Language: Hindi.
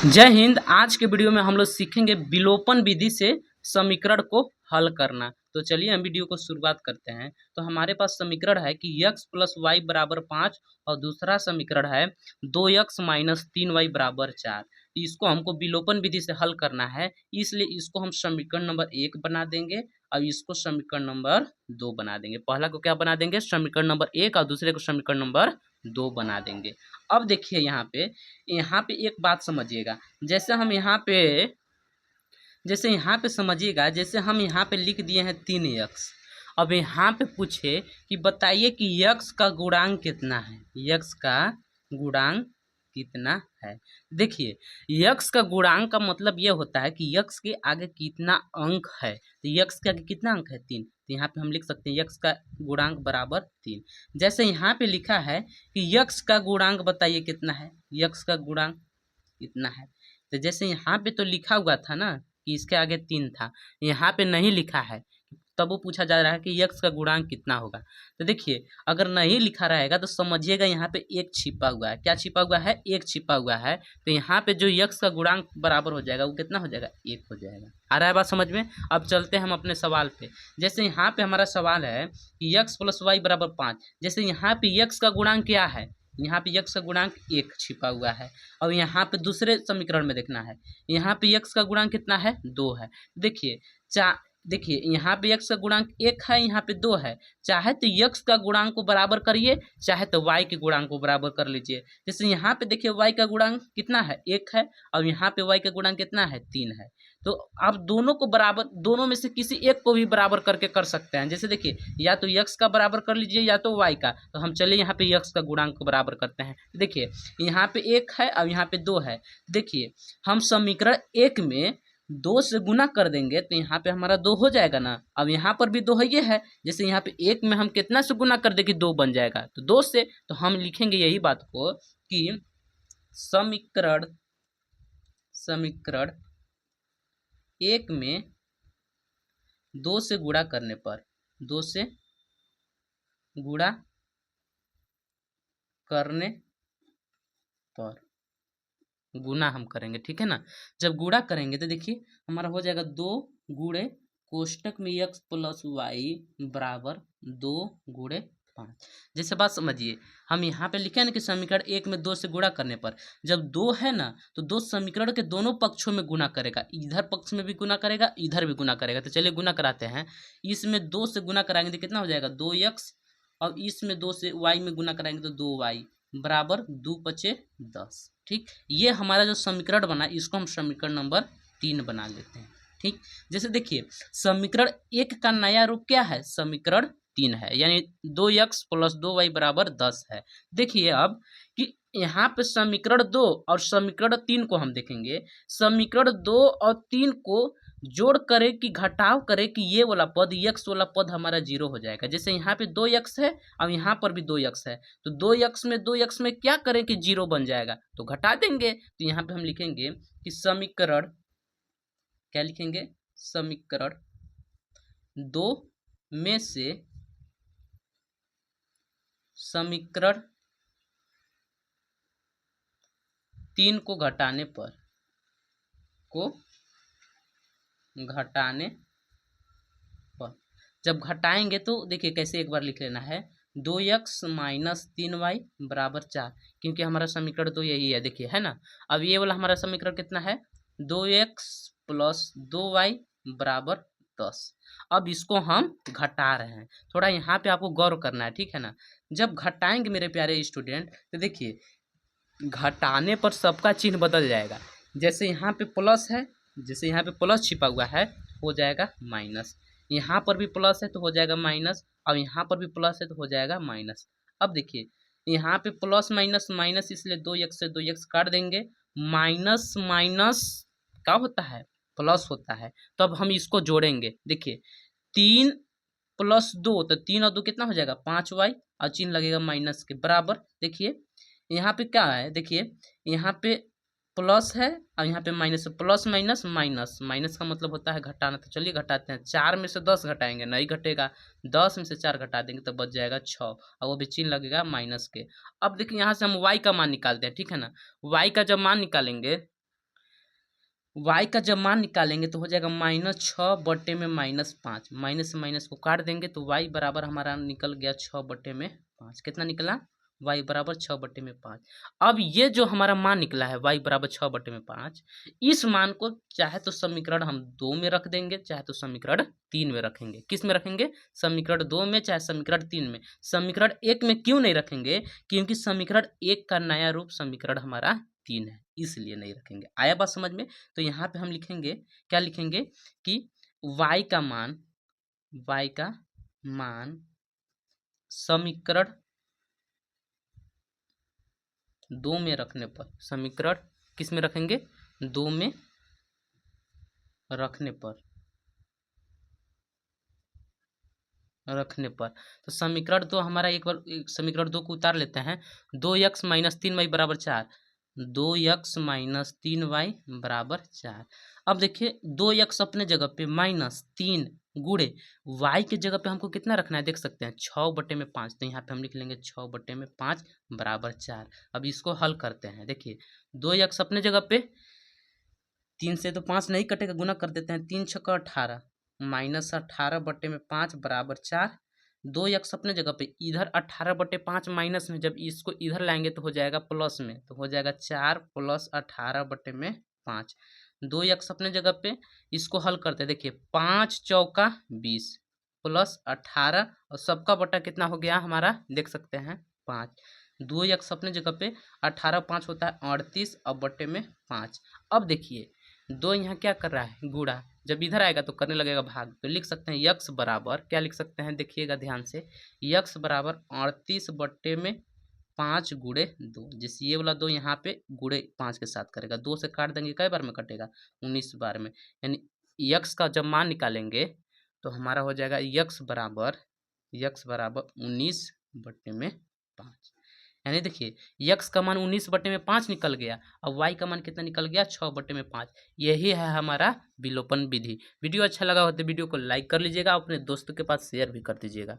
जय हिंद। आज के वीडियो में हम लोग सीखेंगे विलोपन विधि से समीकरण को हल करना। तो चलिए हम वीडियो को शुरुआत करते हैं। तो हमारे पास समीकरण है कि x प्लस वाई बराबर 5 और दूसरा समीकरण है 2x माइनस 3y बराबर 4। इसको हमको विलोपन विधि से हल करना है, इसलिए इसको हम समीकरण नंबर 1 बना देंगे और इसको समीकरण नंबर 2 बना देंगे। पहला को क्या बना देंगे, समीकरण नंबर 1, और दूसरे को समीकरण नंबर 2 बना देंगे। अब देखिए यहाँ पे एक बात समझिएगा। जैसे यहाँ पे समझिएगा, जैसे हम यहाँ पे लिख दिए हैं 3x। अब यहाँ पे पूछे कि बताइए कि x का गुणांक कितना है, x का गुणांक कितना है। देखिए x का गुणांक का मतलब ये होता है कि x के आगे कितना अंक है। तो x के आगे कितना अंक है, 3। तो यहाँ पे हम लिख सकते हैं x का गुणांक बराबर 3। जैसे यहाँ पे लिखा है कि x का गुणांक बताइए कितना है, x का गुणांक कितना है। तो जैसे यहाँ पे तो लिखा हुआ था ना कि इसके आगे 3 था, यहाँ पे नहीं लिखा है, तब वो पूछा जा रहा है कि x का गुणांक कितना होगा। तो देखिए अगर नहीं लिखा रहेगा तो समझिएगा यहाँ पे एक छिपा हुआ है। क्या छिपा हुआ है, एक छिपा हुआ है। तो यहाँ पे जो x का गुणांक बराबर हो जाएगा वो कितना हो जाएगा, 1 हो जाएगा। आ रहा है बात समझ में। अब चलते हैं हम अपने सवाल पे। जैसे यहाँ पे हमारा सवाल है कि x प्लस वाई बराबर 5। जैसे यहाँ पे x का गुणांक क्या है, यहाँ पे x का गुणांक 1 छिपा हुआ है। और यहाँ पे दूसरे समीकरण में देखना है, यहाँ पे x का गुणांक कितना है, 2 है। देखिए यहाँ पे x का गुणांक 1 है, यहाँ पे 2 है। चाहे तो x का गुणांक को बराबर करिए, चाहे तो y के गुणांक को बराबर कर लीजिए। जैसे यहाँ पे देखिए y का गुणांक कितना है, 1 है, और यहाँ पे y का गुणांक कितना है, 3 है। तो आप दोनों को बराबर, दोनों में से किसी एक को भी बराबर करके कर सकते हैं। जैसे देखिए या तो x का बराबर कर लीजिए या तो y का। तो हम चलिए यहाँ पे x का गुणांक को बराबर करते हैं। देखिए यहाँ पे 1 है और यहाँ पे 2 है। देखिए हम समीकरण 1 में 2 से गुना कर देंगे तो यहाँ पे हमारा 2 हो जाएगा ना। अब यहाँ पर भी 2 है, ये है। जैसे यहाँ पे 1 में हम कितना से गुना कर देंगे, 2 बन जाएगा, तो 2 से। तो हम लिखेंगे यही बात को कि समीकरण 1 में 2 से गुणा करने पर, 2 से गुणा करने पर गुना हम करेंगे, ठीक है ना। जब गुणा करेंगे तो देखिए हमारा हो जाएगा 2 गुणे कोष्टक में x प्लस वाई बराबर 2 गुणे 5। जैसे बात समझिए, हम यहाँ पे लिखे ना कि समीकरण 1 में 2 से गुणा करने पर, जब 2 है ना तो 2 समीकरण के दोनों पक्षों में गुना करेगा, इधर पक्ष में भी गुना करेगा, इधर भी गुना करेगा। तो चलिए गुना कराते हैं। इसमें 2 से गुना कराएंगे तो कितना हो जाएगा, 2x, और इसमें 2 से y में गुना कराएंगे तो 2y बराबर 2 पचे 10। ठीक, ये हमारा जो समीकरण बना इसको हम समीकरण नंबर 3 बना लेते हैं। ठीक, जैसे देखिए समीकरण 1 का नया रूप क्या है, समीकरण 3 है, यानी 2x प्लस 2y बराबर 10 है। देखिए अब कि यहाँ पे समीकरण 2 और समीकरण 3 को हम देखेंगे। समीकरण 2 और 3 को जोड़ करे कि घटाव करे कि ये वाला पद, x वाला पद हमारा 0 हो जाएगा। जैसे यहाँ पे 2x है और यहाँ पर भी 2x है, तो 2x में क्या करें कि 0 बन जाएगा, तो घटा देंगे। तो यहाँ पे हम लिखेंगे कि समीकरण, क्या लिखेंगे, समीकरण 2 में से समीकरण 3 को घटाने पर, जब घटाएंगे तो देखिए कैसे, एक बार लिख लेना है, 2x माइनस 3y बराबर 4, क्योंकि हमारा समीकरण तो यही है, देखिए है ना। अब ये वाला हमारा समीकरण कितना है, 2x प्लस 2y बराबर 10। अब इसको हम घटा रहे हैं, थोड़ा यहाँ पे आपको गौर करना है, ठीक है ना। जब घटाएंगे मेरे प्यारे स्टूडेंट तो देखिए घटाने पर सबका चिन्ह बदल जाएगा। जैसे यहाँ पे प्लस है, जैसे यहाँ पे प्लस छिपा हुआ है, हो जाएगा माइनस। यहाँ पर भी प्लस है तो हो जाएगा माइनस, और यहाँ पर भी प्लस है तो हो जाएगा माइनस। अब देखिए यहाँ पे प्लस माइनस माइनस, इसलिए 2x से 2x काट देंगे। माइनस माइनस क्या होता है, प्लस होता है। तो अब हम इसको जोड़ेंगे। देखिए 3 प्लस 2, तो 3 और 2 कितना हो जाएगा, 5y, और चिन्ह लगेगा माइनस के बराबर। देखिए यहाँ पे क्या है, देखिए यहाँ पे प्लस है और यहाँ पे माइनस है, प्लस माइनस माइनस, माइनस का मतलब होता है घटाना। तो चलिए घटाते हैं, 4 में से 10 घटाएंगे, नहीं घटेगा। 10 में से 4 घटा देंगे तो बच जाएगा 6, और वो भी चिन्ह लगेगा माइनस के। अब देखिए यहाँ से हम y का मान निकालते हैं, ठीक है ना। y का जब मान निकालेंगे y का जब मान निकालेंगे तो हो जाएगा -6/-5। माइनस से माइनस को काट देंगे तो y बराबर हमारा निकल गया 6/5। कितना निकला? y बराबर 6/5। अब ये जो हमारा मान निकला है y बराबर 6/5, इस मान को चाहे तो समीकरण हम 2 में रख देंगे, चाहे तो समीकरण 3 में रखेंगे। किस में रखेंगे? समीकरण 2 में, चाहे समीकरण 3 में। समीकरण 1 में क्यों नहीं रखेंगे? क्योंकि समीकरण 1 का नया रूप समीकरण हमारा 3 है, इसलिए नहीं रखेंगे। आया बात समझ में? तो यहाँ पे हम लिखेंगे, क्या लिखेंगे कि y का मान समीकरण 2 में रखने पर, समीकरण किस में रखेंगे? 2 में रखने पर तो समीकरण 2 हमारा एक बार समीकरण 2 को उतार लेते हैं। 2x - 3y बराबर 4। 2x - 3y बराबर 4। अब देखिए 2x अपने जगह पे -3 गुणे y के जगह पे हमको कितना रखना है देख सकते हैं, 6/5। तो यहाँ पे हम लिख लेंगे 6/5 बराबर 4। अब इसको हल करते हैं। देखिए 2x अपने जगह पे, 3 से तो 5 नहीं कटेगा, गुना कर देते हैं। 3 छक्का 18 -18/5 बराबर 4। 2x अपने जगह पे, इधर 18/5 माइनस में, जब इसको इधर लाएंगे तो हो जाएगा प्लस में, तो हो जाएगा 4 + 18/5। 2x अपने जगह पे, इसको हल करते हैं। देखिए 5 चौका 20 प्लस 18 और सबका बटा कितना हो गया हमारा देख सकते हैं 5। 2x अपने जगह पे, 18 5 होता है 38 और बटे में 5। अब देखिए 2 यहाँ क्या कर रहा है? गुणा। जब इधर आएगा तो करने लगेगा भाग। तो लिख सकते हैं x बराबर, क्या लिख सकते हैं देखिएगा ध्यान से, x बराबर 38/5 गुणे 2। जैसे ये वाला 2 यहाँ पे गुणे 5 के साथ करेगा, 2 से काट देंगे, कई बार में कटेगा? 19 बार में। यानी x का जब मान निकालेंगे तो हमारा हो जाएगा x बराबर 19/5। यानी देखिए x का मान 19/5 निकल गया, अब y का मान कितना निकल गया? 6/5। यही है हमारा विलोपन विधि। वीडियो अच्छा लगा हो तो वीडियो को लाइक कर लीजिएगा, अपने दोस्तों के पास शेयर भी कर दीजिएगा।